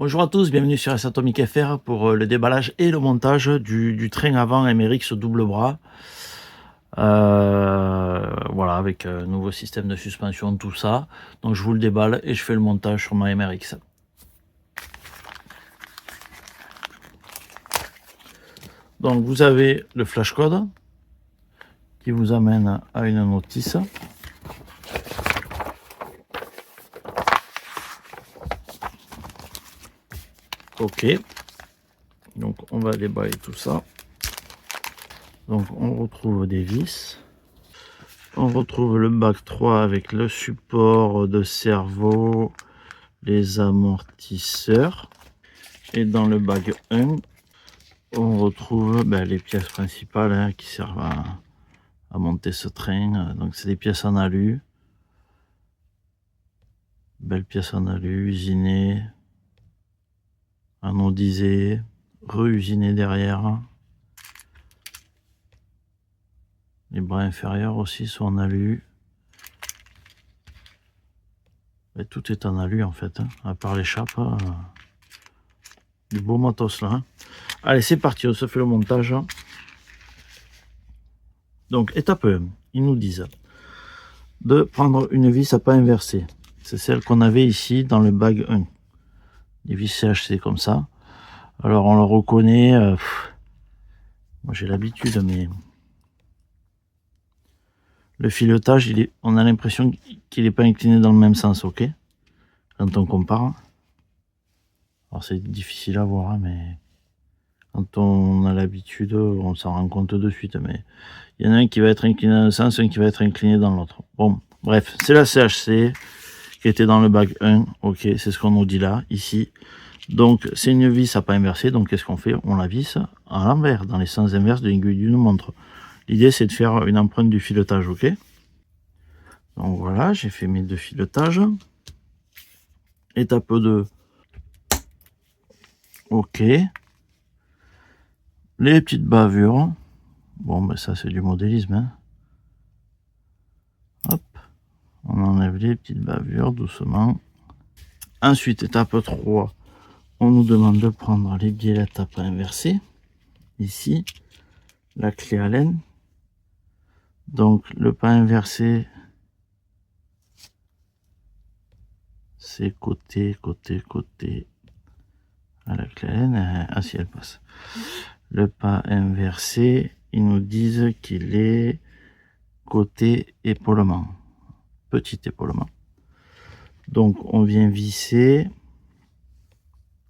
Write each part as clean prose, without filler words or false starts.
Bonjour à tous, bienvenue sur S-Atomic FR pour le déballage et le montage du train avant MRX double bras. Voilà, avec un nouveau système de suspension, tout ça. Donc je vous le déballe et je fais le montage sur ma MRX. Donc vous avez le flash code qui vous amène à une notice. Ok, donc on va déballer tout ça. Donc on retrouve des vis. On retrouve le bac 3 avec le support de servo, les amortisseurs. Et dans le bac 1, on retrouve les pièces principales qui servent à monter ce train. Donc c'est des pièces en alu. Belles pièces en alu, usinées, anodisées, re-usinées derrière. Les bras inférieurs aussi sont en alu. Et tout est en alu en fait, à part l'échappe. Du beau matos là. Allez, c'est parti, on se fait le montage. Donc, étape 1, ils nous disent de prendre une vis à pas inversée. C'est celle qu'on avait ici dans le bag 1. Les vis CHC comme ça. Alors, on le reconnaît. Moi, j'ai l'habitude, mais le filetage, on a l'impression qu'il n'est pas incliné dans le même sens, ok? Quand on compare. Alors, c'est difficile à voir, mais quand on a l'habitude, on s'en rend compte de suite. Mais il y en a un qui va être incliné dans un sens, un qui va être incliné dans l'autre. Bon, bref, c'est la CHC qui était dans le bac 1. Ok, c'est ce qu'on nous dit là, ici. Donc, c'est une vis à pas inversée. Donc, qu'est-ce qu'on fait? On la visse à l'envers, dans les sens inverses de l'aiguille d'une montre. L'idée, c'est de faire une empreinte du filetage, ok? Donc, voilà, j'ai fait mes deux filetages. Étape 2. Ok. Les petites bavures. Bon, ben ça, c'est du modélisme. Hein. Hop. On enlève les petites bavures doucement. Ensuite, étape 3. On nous demande de prendre les biellettes à pas inversées. Ici, la clé Allen. Donc, le pas inversé, c'est côté. À la clé Allen, ah si elle passe. Le pas inversé, ils nous disent qu'il est côté épaulement. Petit épaulement. Donc, on vient visser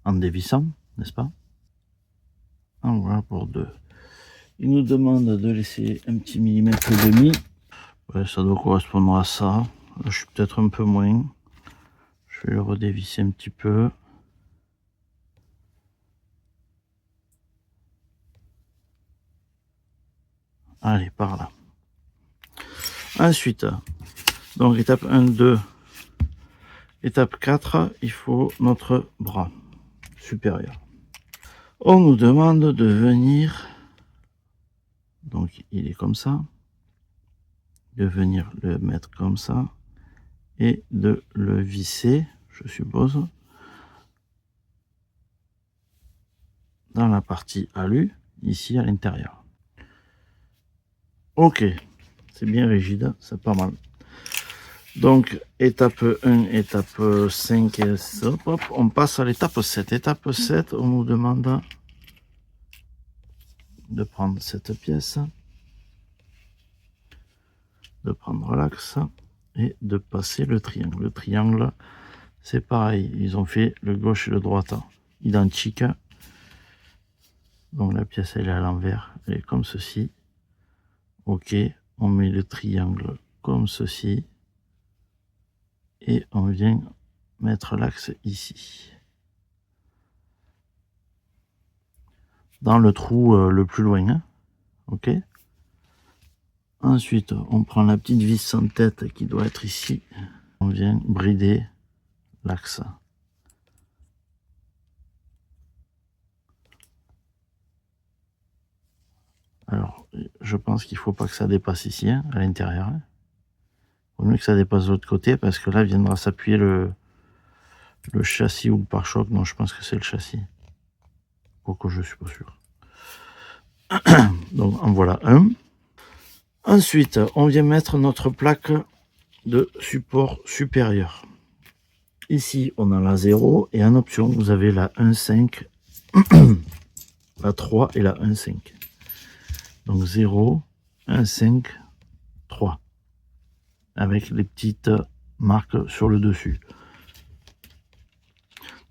en dévissant, n'est-ce pas? En voilà pour 2. Il nous demande de laisser un petit millimètre et demi. Ouais, ça doit correspondre à ça. Là, je suis peut-être un peu moins. Je vais le redévisser un petit peu. Allez, par là. Ensuite, donc étape 1, 2. Étape 4, il faut notre bras supérieur. On nous demande de venir, donc il est comme ça, de venir le mettre comme ça et de le visser, je suppose, dans la partie alu, ici à l'intérieur. Ok, c'est bien rigide, c'est pas mal. Donc, étape 1, étape 5, et hop, on passe à l'étape 7. Étape 7, on nous demande de prendre cette pièce, de prendre l'axe et de passer le triangle. Le triangle, c'est pareil, ils ont fait le gauche et le droite identiques. Donc la pièce, elle est à l'envers, elle est comme ceci. Ok, on met le triangle comme ceci. Et on vient mettre l'axe ici. Dans le trou le plus loin. Hein. Ok. Ensuite, on prend la petite vis sans tête qui doit être ici. On vient brider l'axe. Alors, je pense qu'il ne faut pas que ça dépasse ici, hein, à l'intérieur. Il vaut mieux que ça dépasse de l'autre côté parce que là viendra s'appuyer le châssis ou le pare-choc. Non, je pense que c'est le châssis. Quoique je suis pas sûr. Donc en voilà un. Ensuite, on vient mettre notre plaque de support supérieur. Ici, on a la 0 et en option, vous avez la 1.5, la 3 et la 1.5. Donc 0, 1.5, 3. Avec les petites marques sur le dessus.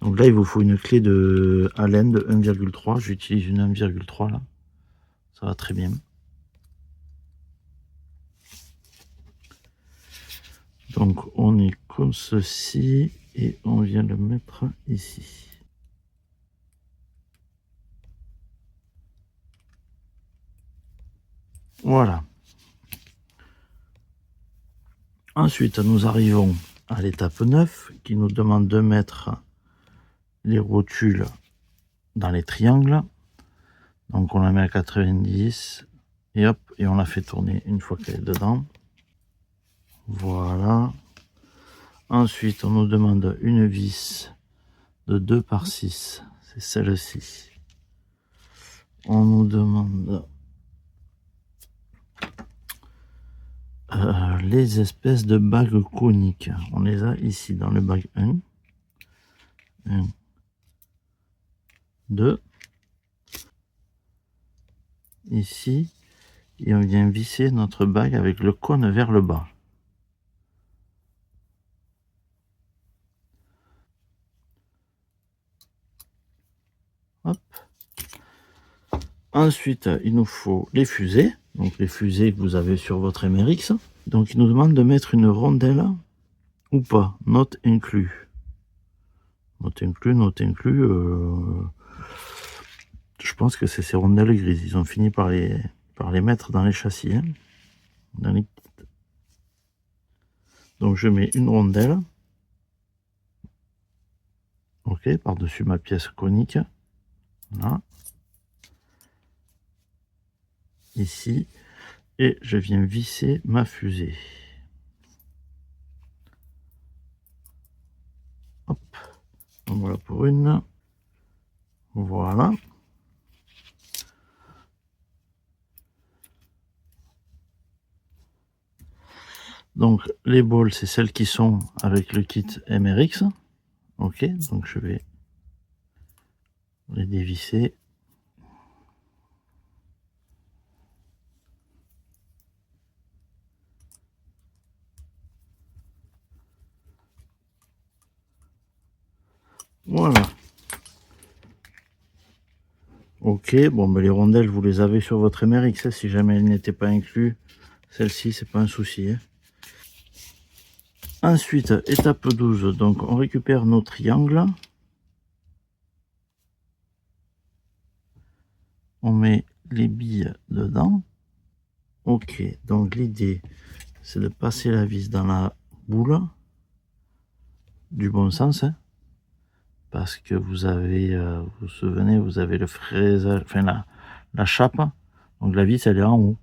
Donc là, il vous faut une clé de Allen de 1,3. J'utilise une 1,3 là. Ça va très bien. Donc on est comme ceci et on vient le mettre ici. Voilà. Ensuite, nous arrivons à l'étape 9 qui nous demande de mettre les rotules dans les triangles. Donc on la met à 90 et hop, et on la fait tourner une fois qu'elle est dedans. Voilà. Ensuite, on nous demande une vis de 2 par 6. C'est celle-ci. On nous demande les espèces de bagues coniques. On les a ici dans le bague 1. 1, 2. Ici. Et on vient visser notre bague avec le cône vers le bas. Hop. Ensuite, il nous faut les fusées. Donc les fusées que vous avez sur votre MRX. Donc il nous demande de mettre une rondelle ou pas. Note inclus. Note inclus. Je pense que c'est ces rondelles grises. Ils ont fini par les mettre dans les châssis. Hein, dans les... Donc je mets une rondelle. Ok, par-dessus ma pièce conique. Là. Ici. Et je viens visser ma fusée. Hop. Donc voilà pour une. Voilà. Donc les balles, c'est celles qui sont avec le kit MRX. Ok, donc je vais les dévisser. Voilà. Ok, bon, ben les rondelles, vous les avez sur votre MRX. Hein, si jamais elles n'étaient pas incluses, celle-ci, c'est pas un souci. Hein. Ensuite, étape 12. Donc, on récupère nos triangles. On met les billes dedans. Ok, donc l'idée, c'est de passer la vis dans la boule. Du bon sens. Hein, parce que vous avez, vous vous souvenez, vous avez le fraisage, enfin la chape. Donc la vis, elle est en haut.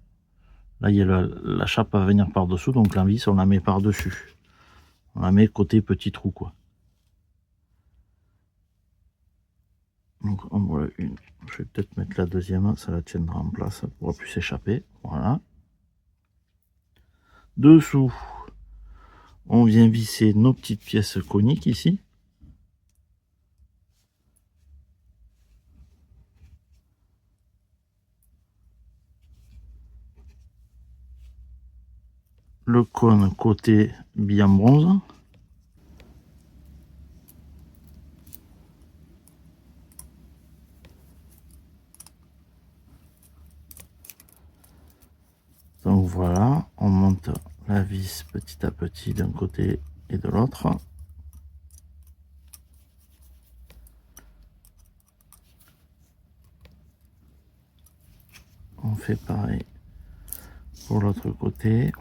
Là, il y a la chape à venir par-dessous, donc la vis, on la met par-dessus. On la met côté petit trou, quoi. Donc, en voilà une. Je vais peut-être mettre la deuxième, ça la tiendra en place, ça ne pourra plus s'échapper. Voilà. Dessous, on vient visser nos petites pièces coniques ici. Le cône côté bille en bronze. Donc voilà, on monte la vis petit à petit d'un côté et de l'autre. On fait pareil pour l'autre côté.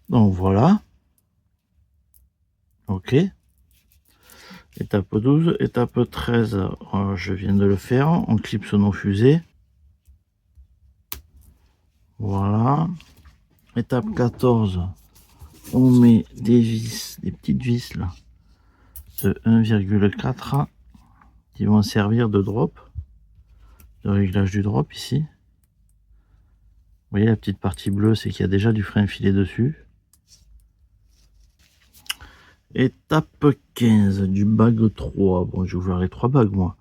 Donc voilà. Ok. Étape 12. Étape 13, je viens de le faire. On clipse nos fusées. Voilà. Étape 14. On met des vis, des petites vis là, de 1,4 qui vont servir de drop, de réglage du drop ici. Vous voyez la petite partie bleue, c'est qu'il y a déjà du frein filé dessus. Étape 15 du bag 3. Bon, j'ai ouvert les 3 bagues moi.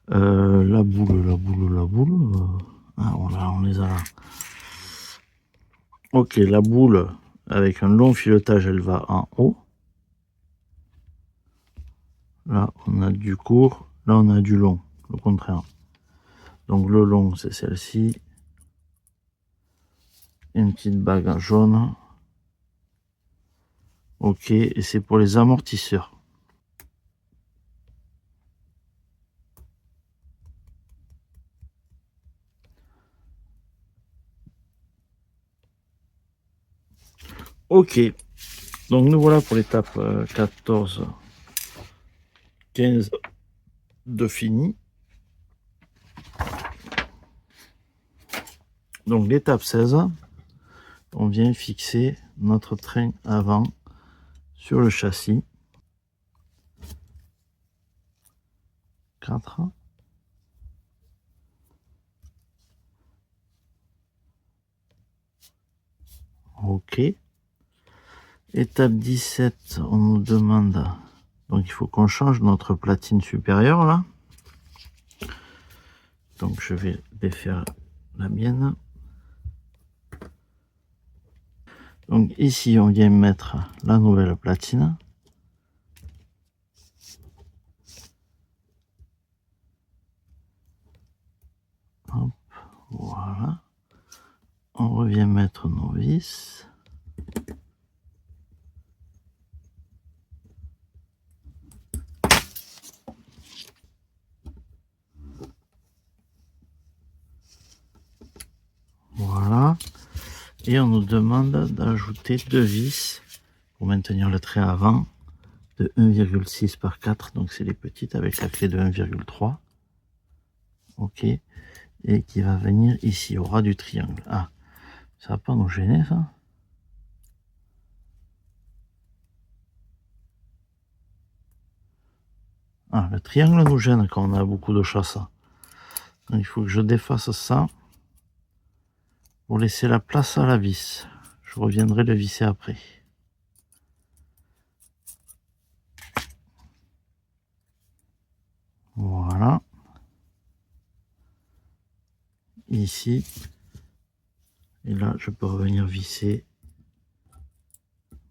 La boule. Ah, voilà, on les a là. Ok, la boule avec un long filetage, elle va en haut. Là, on a du court. Là, on a du long, le contraire. Donc, le long, c'est celle-ci. Une petite bague jaune. Ok, et c'est pour les amortisseurs. Ok, donc nous voilà pour l'étape 14, 15 de fini. Donc l'étape 16, on vient fixer notre train avant sur le châssis. 4. Ok. Étape 17, on nous demande, donc il faut qu'on change notre platine supérieure là. Donc je vais défaire la mienne. Donc ici on vient mettre la nouvelle platine. Hop, voilà. On revient mettre nos vis. Voilà. Et on nous demande d'ajouter 2 vis pour maintenir le trait avant de 1,6 par 4. Donc c'est les petites avec la clé de 1,3. Ok. Et qui va venir ici au ras du triangle. Ah, ça va pas nous gêner ça? Ah, le triangle nous gêne quand on a beaucoup de chasse. Donc il faut que je défasse ça pour laisser la place à la vis. Je reviendrai le visser après. Voilà. Ici. Et là, je peux revenir visser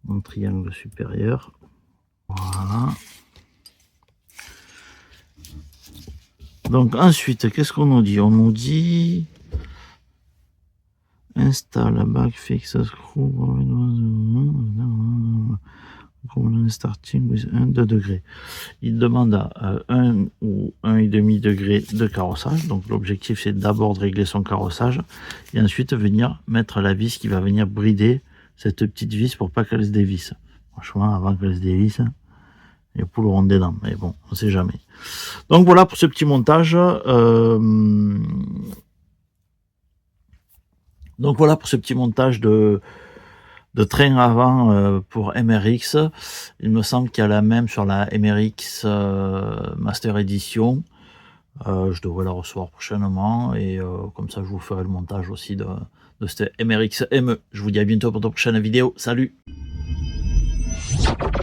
mon triangle supérieur. Voilà. Donc ensuite, qu'est-ce qu'on nous dit? On nous dit installe back fixe screw starting with 2 degrés. Il demande à 1 ou 1,5 degré de carrossage. Donc l'objectif c'est d'abord de régler son carrossage et ensuite venir mettre la vis qui va venir brider cette petite vis pour pas qu'elle se dévisse. Franchement, avant qu'elle se dévisse, les poules auront des dents, mais bon, on sait jamais. Donc voilà pour ce petit montage. Donc voilà pour ce petit montage de train avant pour MRX. Il me semble qu'il y a la même sur la MRX Master Edition. Je devrais la recevoir prochainement et comme ça je vous ferai le montage aussi de cette MRX ME. Je vous dis à bientôt pour de prochaine vidéo. Salut!